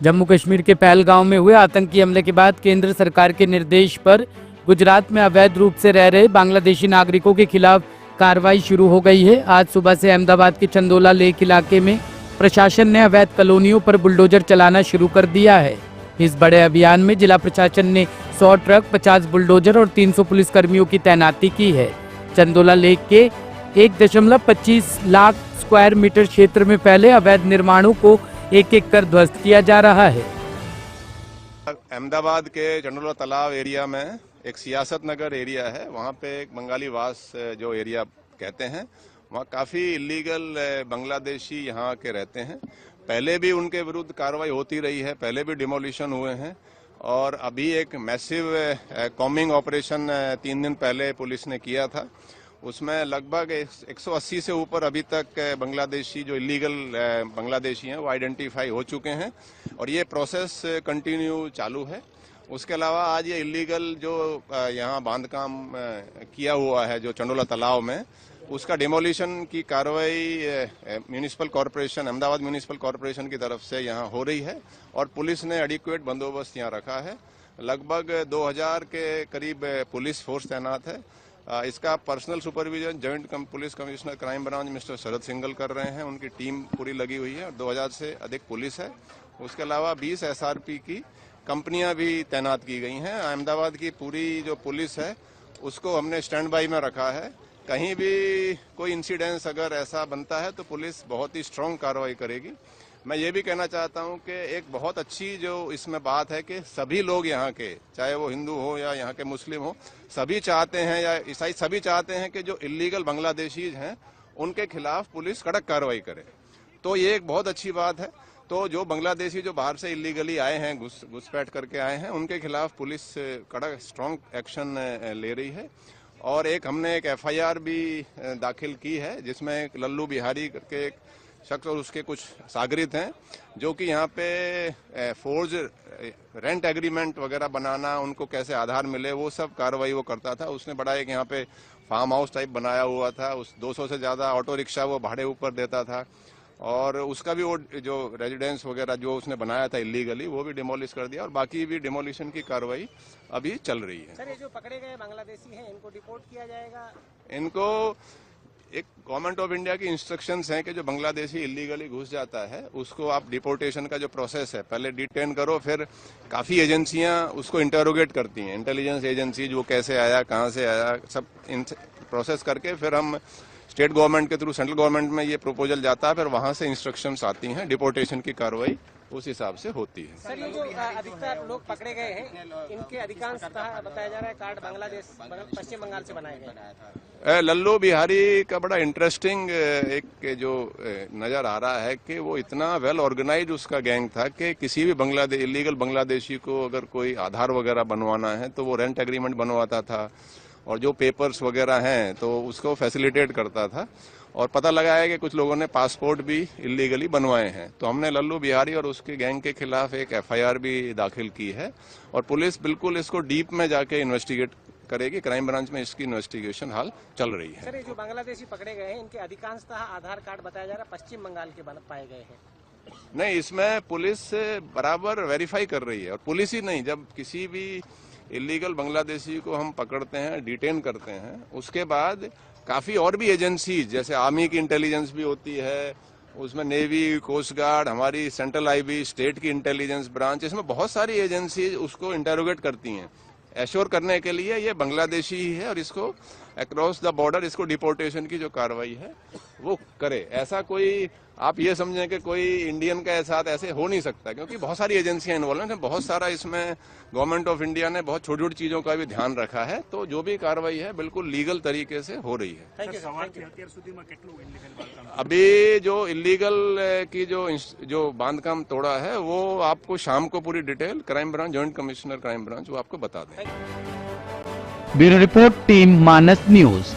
जम्मू कश्मीर के पहलगांव में हुए आतंकी हमले के बाद केंद्र सरकार के निर्देश पर गुजरात में अवैध रूप से रह रहे बांग्लादेशी नागरिकों के खिलाफ कार्रवाई शुरू हो गई है। आज सुबह से अहमदाबाद के चंदोला लेक इलाके में प्रशासन ने अवैध कॉलोनियों पर बुलडोजर चलाना शुरू कर दिया है। इस बड़े अभियान में जिला प्रशासन ने 100 ट्रक, 50 बुलडोजर और 300 पुलिस कर्मियों की तैनाती की है। चंदोला लेक के 1.25 लाख स्क्वायर मीटर क्षेत्र में फैले अवैध निर्माणों को एक एक कर ध्वस्त किया जा रहा है। अहमदाबाद के चंडोला तालाब एरिया में एक सियासत नगर एरिया है, वहाँ पे एक बंगाली वास जो एरिया कहते हैं, वहाँ काफ़ी इलीगल बांग्लादेशी यहाँ के रहते हैं। पहले भी उनके विरुद्ध कार्रवाई होती रही है, पहले भी डिमोलिशन हुए हैं और अभी एक मैसिव कॉम्बिंग ऑपरेशन 3 दिन पहले पुलिस ने किया था। उसमें लगभग 180 से ऊपर अभी तक बांग्लादेशी जो इलीगल बांग्लादेशी हैं वो आइडेंटिफाई हो चुके हैं और ये प्रोसेस कंटिन्यू चालू है। उसके अलावा आज ये इलीगल जो यहाँ बांधकाम किया हुआ है जो चंडोला तालाब में, उसका डिमोलिशन की कार्रवाई municipal corporation, Ahmedabad municipal corporation की तरफ से यहाँ हो रही है और पुलिस ने एडिक्वेट बंदोबस्त यहाँ रखा है। लगभग 2000 के करीब पुलिस फोर्स तैनात है। इसका personal supervision joint police commissioner crime branch mister Sharad Singhal कर रहे हैं, उनकी टीम पूरी लगी हुई है और 2000 से अधिक पुलिस है। उसके अलावा 20 SRP की कंपनियां भी तैनात की गई हैं। अहमदाबाद की पूरी जो पुलिस है उसको हमने स्टैंड बाई में रखा है। कहीं भी कोई इंसिडेंस अगर ऐसा बनता है तो पुलिस बहुत ही स्ट्रांग कार्रवाई करेगी। मैं ये भी कहना चाहता हूं कि एक बहुत अच्छी जो इसमें बात है कि सभी लोग यहाँ के, चाहे वो हिंदू हो या यहाँ के मुस्लिम हो, सभी चाहते हैं या ईसाई, सभी चाहते हैं कि जो इलीगल बांग्लादेशीज हैं उनके खिलाफ पुलिस कड़क कार्रवाई करे। तो ये एक बहुत अच्छी बात है। तो जो बांग्लादेशी जो बाहर से इलीगली आए हैं, घुसपैठ करके आए हैं, उनके खिलाफ पुलिस कड़क स्ट्रांग एक्शन ले रही है। और हमने एक FIR भी दाखिल की है जिसमें एक लल्लू बिहारी करके एक शख्स और उसके कुछ सागरित हैं जो कि यहाँ पे फोर्ज रेंट एग्रीमेंट वगैरह बनाना, उनको कैसे आधार मिले, वो सब कार्रवाई वो करता था। उसने बड़ा एक यहाँ पे फार्म हाउस टाइप बनाया हुआ था, उस 200 से ज़्यादा ऑटो रिक्शा वो भाड़े ऊपर देता था और उसका भी वो जो रेजिडेंस वगैरह जो उसने बनाया था इलीगली वो भी डिमोलिश कर दिया और बाकी भी डिमोलिशन की कार्रवाई अभी चल रही है। सर, ये जो पकड़े गए बांग्लादेशी हैं इनको डिपोर्ट किया जाएगा? इनको एक गवर्नमेंट ऑफ इंडिया की इंस्ट्रक्शंस हैं कि जो बांग्लादेशी इलीगली घुस जाता है उसको आप डिपोर्टेशन का जो प्रोसेस है पहले डिटेन करो, फिर काफ़ी एजेंसियां उसको इंटरोगेट करती हैं, इंटेलिजेंस एजेंसी, जो कैसे आया, कहाँ से आया, सब प्रोसेस करके फिर हम स्टेट गवर्नमेंट के थ्रू सेंट्रल गवर्नमेंट में ये प्रपोजल जाता है, फिर वहाँ से इंस्ट्रक्शंस आती हैं, डिपोर्टेशन की कार्रवाई उस हिसाब से होती है। सर, ये जो अधिकतर लोग पकड़े गए हैं इनके अधिकांश बताया जा रहा है कार्ड बांग्लादेश, पश्चिम बंगाल से बनाए गए। लल्लू बिहारी का बड़ा इंटरेस्टिंग एक जो नजर आ रहा है कि वो इतना वेल ऑर्गेनाइज उसका गैंग था कि किसी भी इलीगल बांग्लादेशी को अगर कोई आधार वगैरह बनवाना है तो वो रेंट एग्रीमेंट बनवाता था और जो पेपर्स वगैरह हैं तो उसको फैसिलिटेट करता था और पता लगा है कि कुछ लोगों ने पासपोर्ट भी इलीगली बनवाए हैं। तो हमने लल्लू बिहारी और उसके गैंग के खिलाफ एक FIR भी दाखिल की है और पुलिस बिल्कुल इसको डीप में जाके इन्वेस्टिगेट करेगी। क्राइम ब्रांच में इसकी इन्वेस्टिगेशन हाल चल रही है। सर, ये जो बांग्लादेशी पकड़े गए हैं इनके अधिकांशतः आधार कार्ड बताया जा रहा है पश्चिम बंगाल के पाए गए हैं। नहीं, इसमें पुलिस बराबर वेरीफाई कर रही है और पुलिस ही नहीं, जब किसी भी इलीगल बांग्लादेशी को हम पकड़ते हैं, डिटेन करते हैं, उसके बाद काफ़ी और भी एजेंसीज जैसे आर्मी की इंटेलिजेंस भी होती है, उसमें नेवी, कोस्ट गार्ड, हमारी सेंट्रल IB, स्टेट की इंटेलिजेंस ब्रांच, इसमें बहुत सारी एजेंसीज उसको इंटेरोगेट करती हैं एश्योर करने के लिए ये बांग्लादेशी ही है और इसको अक्रॉस द बॉर्डर इसको डिपोर्टेशन की जो कार्रवाई है वो करे। ऐसा कोई आप ये समझें कि कोई इंडियन के साथ ऐसे हो नहीं सकता क्योंकि बहुत सारी एजेंसियां इन्वॉल्व हैं, बहुत सारा इसमें गवर्नमेंट ऑफ इंडिया ने बहुत छोटी छोटी चीज़ों का भी ध्यान रखा है। तो जो भी कार्रवाई है बिल्कुल लीगल तरीके से हो रही है। अभी जो इलीगल की जो बांधकाम तोड़ा है वो आपको शाम को पूरी detail crime branch, joint commissioner crime branch वो आपको बता दें। ब्यूरो रिपोर्ट, टीम मानस न्यूज।